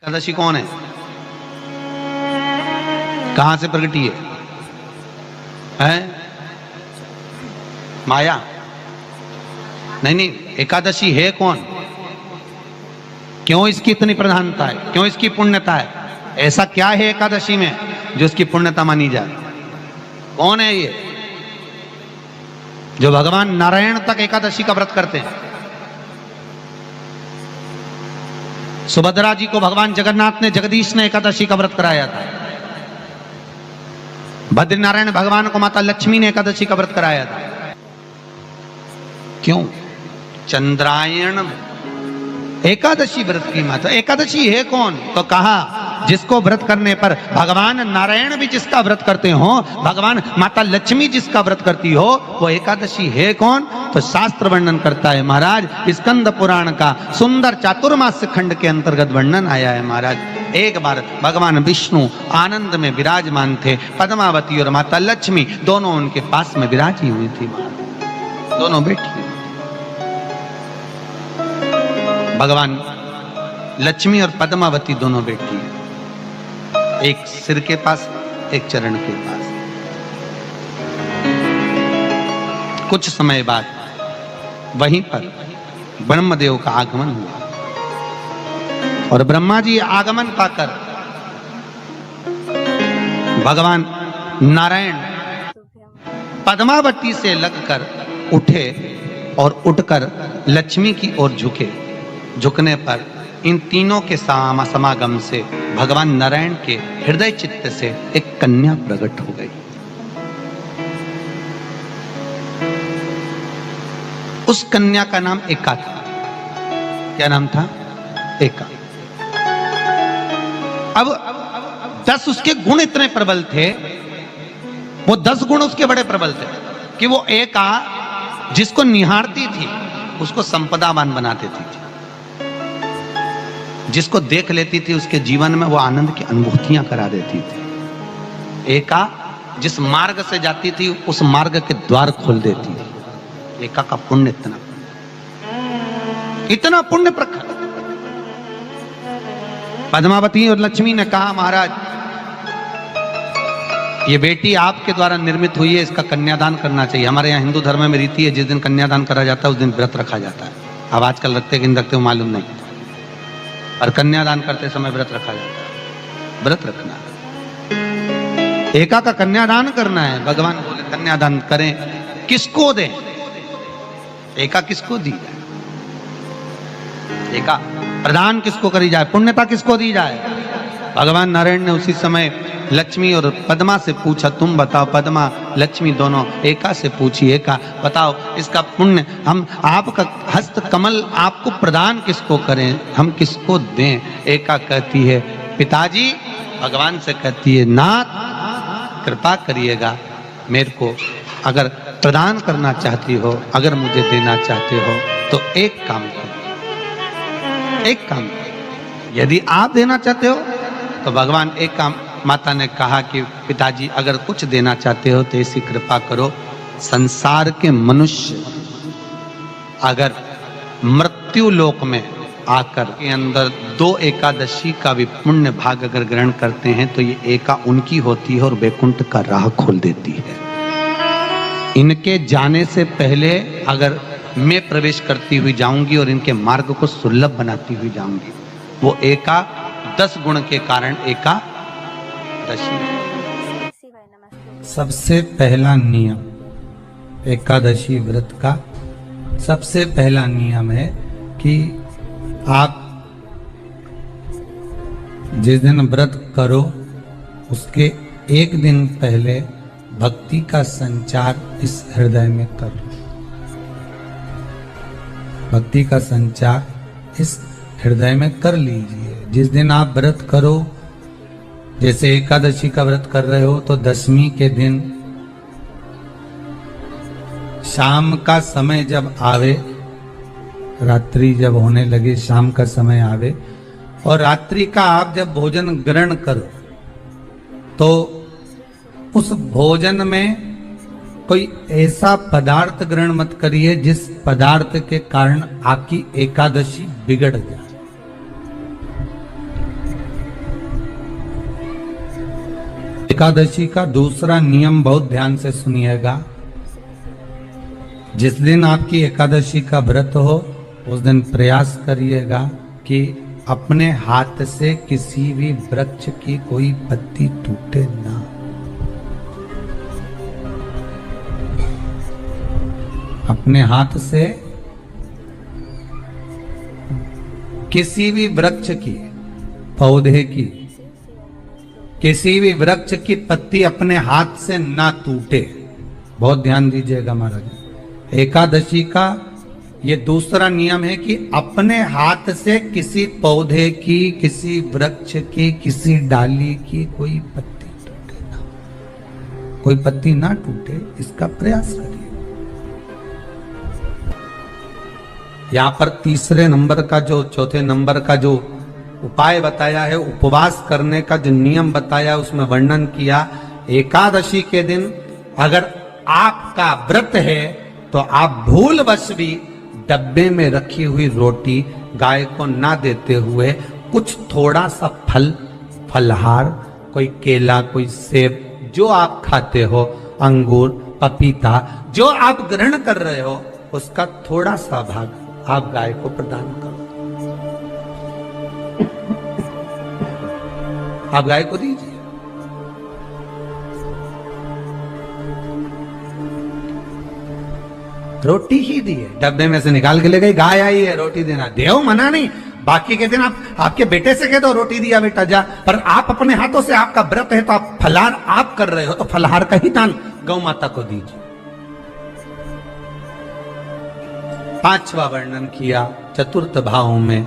एकादशी कौन है? कहां से प्रगटी है? माया? नहीं, एकादशी है कौन? क्यों इसकी इतनी प्रधानता है? क्यों इसकी पुण्यता है? ऐसा क्या है एकादशी में जो इसकी पुण्यता मानी जाए? कौन है ये जो भगवान नारायण तक एकादशी का व्रत करते हैं? सुभद्रा जी को भगवान जगन्नाथ ने, जगदीश ने एकादशी का व्रत कराया था। बद्रीनारायण भगवान को माता लक्ष्मी ने एकादशी का व्रत कराया था। क्यों? चंद्रायण एकादशी व्रत की माता। एकादशी है कौन? तो कहा जिसको व्रत करने पर भगवान नारायण भी जिसका व्रत करते हो, भगवान माता लक्ष्मी जिसका व्रत करती हो, वो एकादशी है कौन? तो शास्त्र वर्णन करता है महाराज, स्कंद पुराण का सुंदर चातुर्मास्य खंड के अंतर्गत वर्णन आया है महाराज। एक बार भगवान विष्णु आनंद में विराजमान थे, पद्मावती और माता लक्ष्मी दोनों उनके पास में विराजी हुई थी। दोनों बैठी, भगवान लक्ष्मी और पद्मावती दोनों बैठी है, एक सिर के पास, एक चरण के पास। कुछ समय बाद वहीं पर ब्रह्मदेव का आगमन हुआ और ब्रह्मा जी आगमन पाकर भगवान नारायण पद्मावती से लगकर उठे और उठकर लक्ष्मी की ओर झुके। झुकने पर इन तीनों के समागम से भगवान नारायण के हृदय चित्त से एक कन्या प्रकट हो गई। उस कन्या का नाम एका था। क्या नाम था? एका। अब 10 उसके गुण इतने प्रबल थे, वो 10 गुण उसके बड़े प्रबल थे कि वो एका जिसको निहारती थी उसको संपदावान बना देती थी। जिसको देख लेती थी उसके जीवन में वो आनंद की अनुभूतियां करा देती थी। एका जिस मार्ग से जाती थी उस मार्ग के द्वार खोल देती थी। एका का पुण्य इतना पुण्य प्रखर। पद्मावती और लक्ष्मी ने कहा महाराज ये बेटी आपके द्वारा निर्मित हुई है, इसका कन्यादान करना चाहिए। हमारे यहाँ हिंदू धर्म में रीति है, जिस दिन कन्यादान करा जाता है उस दिन व्रत रखा जाता है। अब आजकल रखते कि नहीं रखते हो मालूम नहीं, और कन्यादान करते समय व्रत रखा जाता है। व्रत रखना, एका का कन्यादान करना है। भगवान बोले कन्यादान करें, किसको दें? एका किसको दी जाए? एका प्रदान किसको करी जाए? पुण्यता किसको दी जाए? भगवान नारायण ने उसी समय लक्ष्मी और पद्मा से पूछा, तुम बताओ। पद्मा लक्ष्मी दोनों एका से पूछी, एका बताओ इसका पुण्य हम आपका हस्त कमल आपको प्रदान किसको करें, हम किसको दें? एका कहती है पिताजी। भगवान से कहती है नाथ कृपा करिएगा, मेरे को अगर प्रदान करना चाहती हो, अगर मुझे देना चाहते हो तो एक काम करो, एक काम करो। यदि आप देना चाहते हो तो भगवान एक काम, माता ने कहा कि पिताजी अगर कुछ देना चाहते हो तो ऐसी कृपा करो, संसार के मनुष्य अगर मृत्यु लोक में आकर के अंदर 2 एकादशी का भी पुण्य भाग अगर ग्रहण करते हैं तो ये एका उनकी होती है और वैकुंठ का राह खोल देती है। इनके जाने से पहले अगर मैं प्रवेश करती हुई जाऊंगी और इनके मार्ग को सुलभ बनाती हुई जाऊंगी। वो एका 10 गुण के कारण एका। सबसे पहला नियम एकादशी व्रत का, सबसे पहला नियम है कि आप जिस दिन व्रत करो उसके एक दिन पहले भक्ति का संचार इस हृदय में करो। भक्ति का संचार इस हृदय में कर लीजिए। जिस दिन आप व्रत करो, जैसे एकादशी का व्रत कर रहे हो तो 10वीं के दिन शाम का समय जब आवे, रात्रि जब होने लगे, शाम का समय आवे और रात्रि का आप जब भोजन ग्रहण करो तो उस भोजन में कोई ऐसा पदार्थ ग्रहण मत करिए जिस पदार्थ के कारण आपकी एकादशी बिगड़ जाए। एकादशी का दूसरा नियम बहुत ध्यान से सुनिएगा। जिस दिन आपकी एकादशी का व्रत हो उस दिन प्रयास करिएगा कि अपने हाथ से किसी भी वृक्ष की कोई पत्ती टूटे ना। अपने हाथ से किसी भी वृक्ष की, पौधे की, किसी भी वृक्ष की पत्ती अपने हाथ से ना टूटे। बहुत ध्यान दीजिएगा महाराज। एकादशी का ये दूसरा नियम है कि अपने हाथ से किसी पौधे की, किसी वृक्ष की, किसी डाली की कोई पत्ती टूटे ना, कोई पत्ती ना टूटे, इसका प्रयास करिए। यहां पर तीसरे नंबर का जो, चौथे नंबर का जो उपाय बताया है, उपवास करने का जो नियम बताया, उसमें वर्णन किया एकादशी के दिन अगर आपका व्रत है तो आप भूलवश भी डब्बे में रखी हुई रोटी गाय को ना देते हुए कुछ थोड़ा सा फल, फलहार, कोई केला, कोई सेब, जो आप खाते हो, अंगूर, पपीता, जो आप ग्रहण कर रहे हो, उसका थोड़ा सा भाग आप गाय को प्रदान करो। आप गाय को दीजिए। रोटी ही दी है, डब्बे में से निकाल के ले गई, गाय आई है, रोटी देना, देव मना नहीं। बाकी के दिन आप आपके बेटे से कह दो रोटी दिया बेटा जा, पर आप अपने हाथों से, आपका व्रत है तो आप फलाहार आप कर रहे हो तो फलाहार का ही दान गौ माता को दीजिए। पांचवा वर्णन किया चतुर्थ भाव में,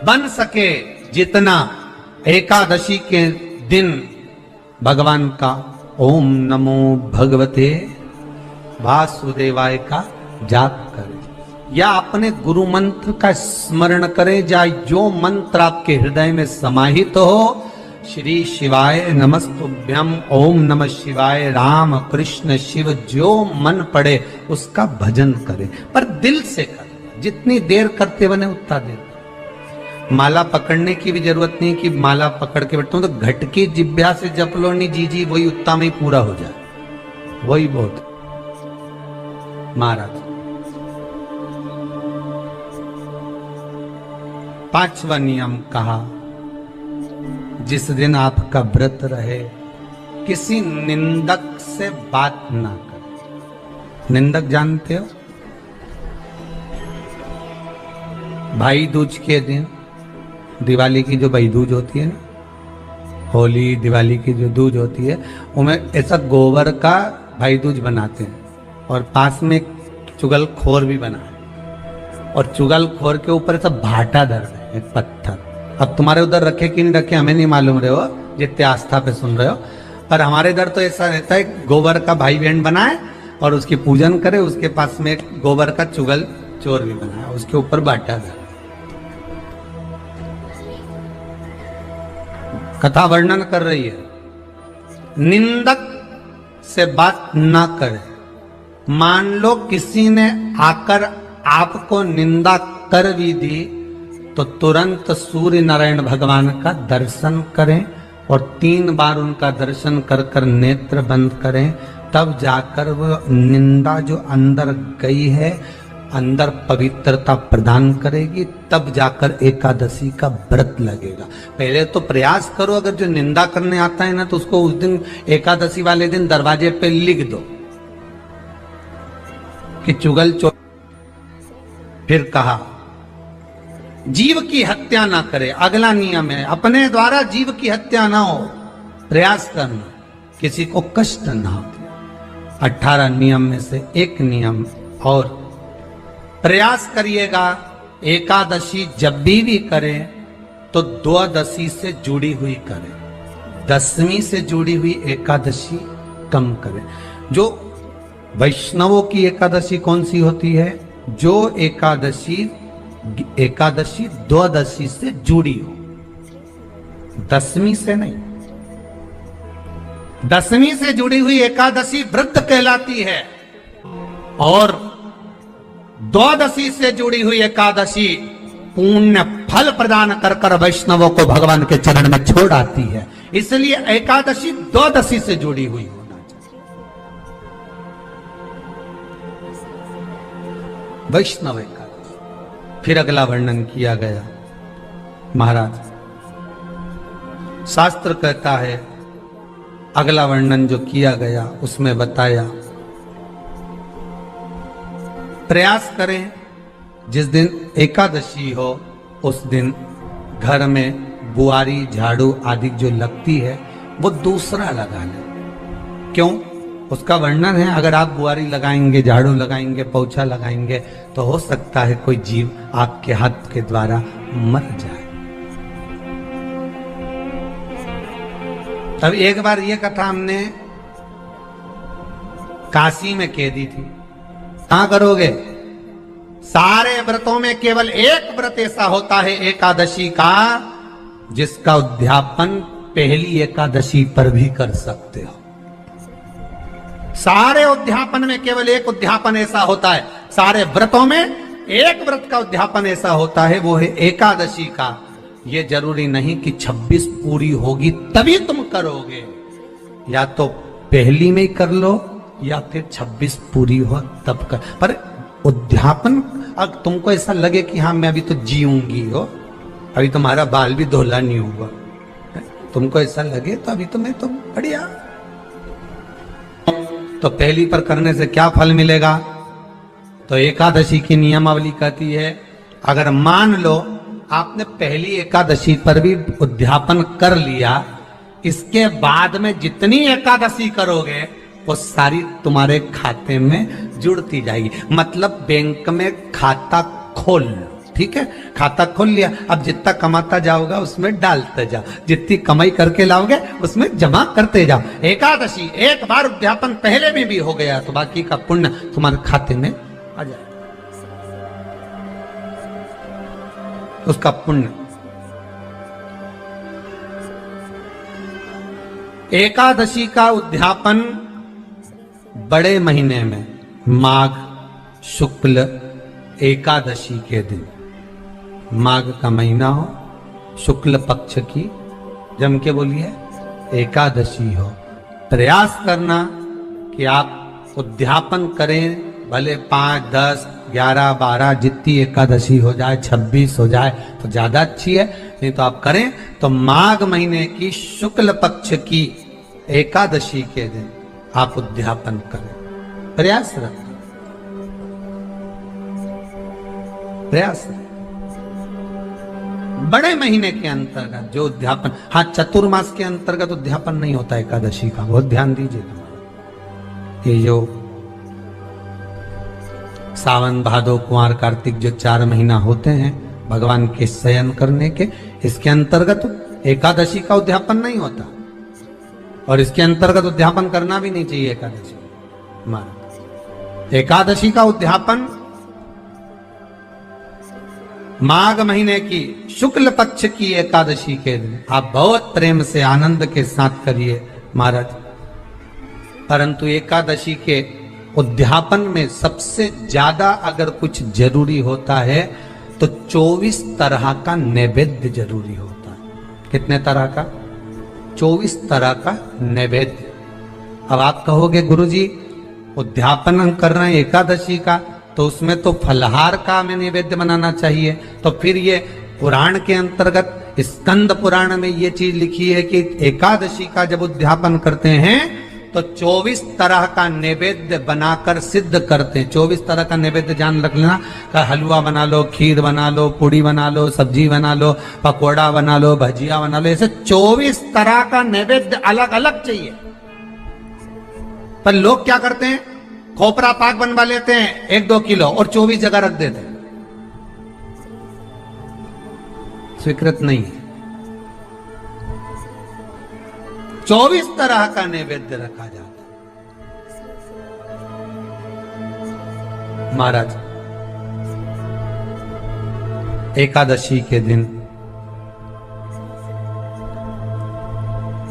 बन सके जितना एकादशी के दिन भगवान का ओम नमो भगवते वासुदेवाय का जाप करें या अपने गुरु मंत्र का स्मरण करें, या जो मंत्र आपके हृदय में समाहित हो, श्री शिवाय नमस्तुभ्यम, ओम नमः शिवाय, राम कृष्ण शिव, जो मन पड़े उसका भजन करें, पर दिल से करें। जितनी देर करते बने उतना देर। माला पकड़ने की भी जरूरत नहीं कि माला पकड़ के बैठता हूं तो घटकी जिब्या से जप लो, नहीं जी जी वही उतना में ही पूरा हो जाए, वही बहुत महाराज। पांचवा नियम कहा, जिस दिन आपका व्रत रहे किसी निंदक से बात ना करें। निंदक जानते हो? भाई दूज के दिन, दिवाली की जो भाई दूज होती है ना, होली दिवाली की जो दूज होती है, उनमें ऐसा गोबर का भाई दूज बनाते हैं और पास में एक चुगलखोर भी बना है और चुगलखोर के ऊपर ऐसा भाटा धर रहे हैं, एक पत्थर। अब तुम्हारे उधर रखे कि नहीं रखे हमें नहीं मालूम रहे हो, जितने आस्था पे सुन रहे हो, पर हमारे इधर तो ऐसा रहता है, गोबर का भाई बहन बनाए और उसकी पूजन करे, उसके पास में एक गोबर का चुगल चोर भी बनाया, उसके ऊपर भाटा धर। कथा वर्णन कर रही है, निंदक से बात ना करें। मान लो किसी ने आकर आपको निंदा कर भी दी तो तुरंत सूर्य नारायण भगवान का दर्शन करें और 3 बार उनका दर्शन कर कर नेत्र बंद करें, तब जाकर वो निंदा जो अंदर गई है, अंदर पवित्रता प्रदान करेगी, तब जाकर एकादशी का व्रत लगेगा। पहले तो प्रयास करो, अगर जो निंदा करने आता है ना तो उसको उस दिन एकादशी वाले दिन दरवाजे पे लिख दो कि चुगल चोर। फिर कहा जीव की हत्या ना करे, अगला नियम है अपने द्वारा जीव की हत्या ना हो, प्रयास करना किसी को कष्ट ना हो। 18 नियम में से एक नियम और, प्रयास करिएगा एकादशी जब भी करें तो द्वादशी से जुड़ी हुई करें, 10वीं से जुड़ी हुई एकादशी कम करें। जो वैष्णवों की एकादशी कौन सी होती है? जो एकादशी द्वादशी से जुड़ी हो, 10वीं से नहीं। 10वीं से जुड़ी हुई एकादशी व्रत कहलाती है और द्वादशी से जुड़ी हुई एकादशी पुण्य फल प्रदान कर कर वैष्णवों को भगवान के चरण में छोड़ आती है। इसलिए एकादशी द्वादशी से जुड़ी हुई होना चाहिए। वैष्णव एकादशी। फिर अगला वर्णन किया गया। महाराज शास्त्र कहता है, अगला वर्णन जो किया गया उसमें बताया, प्रयास करें जिस दिन एकादशी हो उस दिन घर में बुआरी झाड़ू आदि जो लगती है वो दूसरा लगा लें। क्यों? उसका वर्णन है, अगर आप बुआरी लगाएंगे, झाड़ू लगाएंगे, पोछा लगाएंगे तो हो सकता है कोई जीव आपके हाथ के द्वारा मर जाए। तब एक बार ये कथा हमने काशी में कह दी थी। कहां करोगे? सारे व्रतों में केवल एक व्रत ऐसा होता है एकादशी का, जिसका उद्यापन पहली एकादशी पर भी कर सकते हो। सारे उद्यापन में केवल एक उद्यापन ऐसा होता है, सारे व्रतों में एक व्रत का उद्यापन ऐसा होता है, वो है एकादशी का। ये जरूरी नहीं कि 26 पूरी होगी तभी तुम करोगे, या तो पहली में ही कर लो या फिर 26 पूरी हो तब कर। पर उद्यापन, अब तुमको ऐसा लगे कि हाँ मैं अभी तो जीऊंगी हो, अभी तुम्हारा बाल भी धोला नहीं हुआ, तुमको ऐसा लगे तो अभी तो मैं तो बढ़िया। तो पहली पर करने से क्या फल मिलेगा? तो एकादशी की नियमावली कहती है, अगर मान लो आपने पहली एकादशी पर भी उद्यापन कर लिया, इसके बाद में जितनी एकादशी करोगे वो सारी तुम्हारे खाते में जुड़ती जाएगी। मतलब बैंक में खाता खोल लो, ठीक है? खाता खोल लिया, अब जितना कमाता जाओगा उसमें डालते जाओ, जितनी कमाई करके लाओगे उसमें जमा करते जाओ। एकादशी एक बार उद्यापन पहले में भी हो गया तो बाकी का पुण्य तुम्हारे खाते में आ जाएगा, उसका पुण्य। एकादशी का उद्यापन बड़े महीने में माघ शुक्ल एकादशी के दिन, माघ का महीना हो, शुक्ल पक्ष की जम के बोलिए एकादशी हो, प्रयास करना कि आप उद्यापन करें। भले 5, 10, 11, 12 जितनी एकादशी हो जाए, 26 हो जाए तो ज्यादा अच्छी है, नहीं तो आप करें तो माघ महीने की शुक्ल पक्ष की एकादशी के दिन आप उद्यापन करें। प्रयास रखें, प्रयास रखें। बड़े महीने के अंतर्गत जो उद्यापन, हाँ चतुर्मास के अंतर्गत उद्यापन नहीं होता एकादशी का, बहुत ध्यान दीजिए। ये जो सावन भादो कुंवर कार्तिक जो 4 महीना होते हैं भगवान के शयन करने के, इसके अंतर्गत एकादशी का उद्यापन नहीं होता, और इसके अंतर्गत उद्यापन करना भी नहीं चाहिए एकादशी। एकादशी का उद्यापन माघ महीने की शुक्ल पक्ष की एकादशी के दिन आप बहुत प्रेम से आनंद के साथ करिए महाराज। परंतु एकादशी के उद्यापन में सबसे ज्यादा अगर कुछ जरूरी होता है तो 24 तरह का नैवेद्य जरूरी होता है। कितने तरह का? 24 तरह का नैवेद्य। अब आप कहोगे गुरुजी उद्यापन हम कर रहे हैं एकादशी का, तो उसमें तो फलहार का हमें नैवेद्य बनाना चाहिए। तो फिर ये पुराण के अंतर्गत स्कंद पुराण में ये चीज लिखी है कि एकादशी का जब उद्यापन करते हैं तो 24 तरह का नैवेद्य बनाकर सिद्ध करते हैं। 24 तरह का नैवेद्य जान रख लेना, हलवा बना लो, खीर बना लो, पूड़ी बना लो, सब्जी बना लो, पकोड़ा बना लो, भजिया बना लो, ऐसे 24 तरह का नैवेद्य अलग अलग चाहिए। पर लोग क्या करते हैं, खोपरा पाक बनवा लेते हैं 1-2 किलो और 24 जगह रख देते हैं। स्वीकृत नहीं है। 24 तरह का नैवेद्य रखा जाता है। महाराज एकादशी के दिन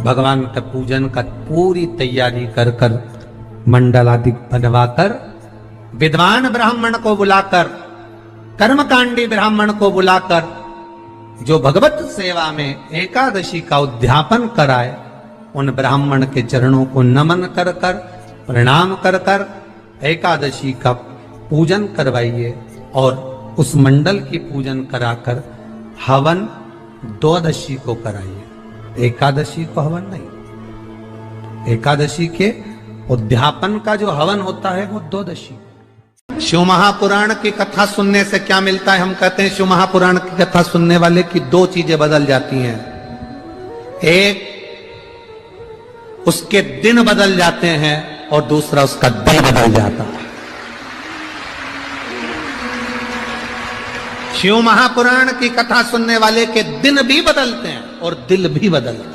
भगवान का पूजन का पूरी तैयारी कर कर मंडल आदि बनवाकर विद्वान ब्राह्मण को बुलाकर, कर्मकांडी ब्राह्मण को बुलाकर, जो भगवत सेवा में एकादशी का उद्यापन कराए, उन ब्राह्मण के चरणों को नमन कर कर, प्रणाम कर कर एकादशी का पूजन करवाइए और उस मंडल की पूजन कराकर हवन द्वादशी को कराइए, एकादशी को हवन नहीं। एकादशी के उद्यापन का जो हवन होता है वो द्वादशी। शिव महापुराण की कथा सुनने से क्या मिलता है? हम कहते हैं शिव महापुराण की कथा सुनने वाले की दो चीजें बदल जाती हैं। एक, उसके दिन बदल जाते हैं और दूसरा, उसका दिल बदल जाता है। शिव महापुराण की कथा सुनने वाले के दिन भी बदलते हैं और दिल भी बदलता है।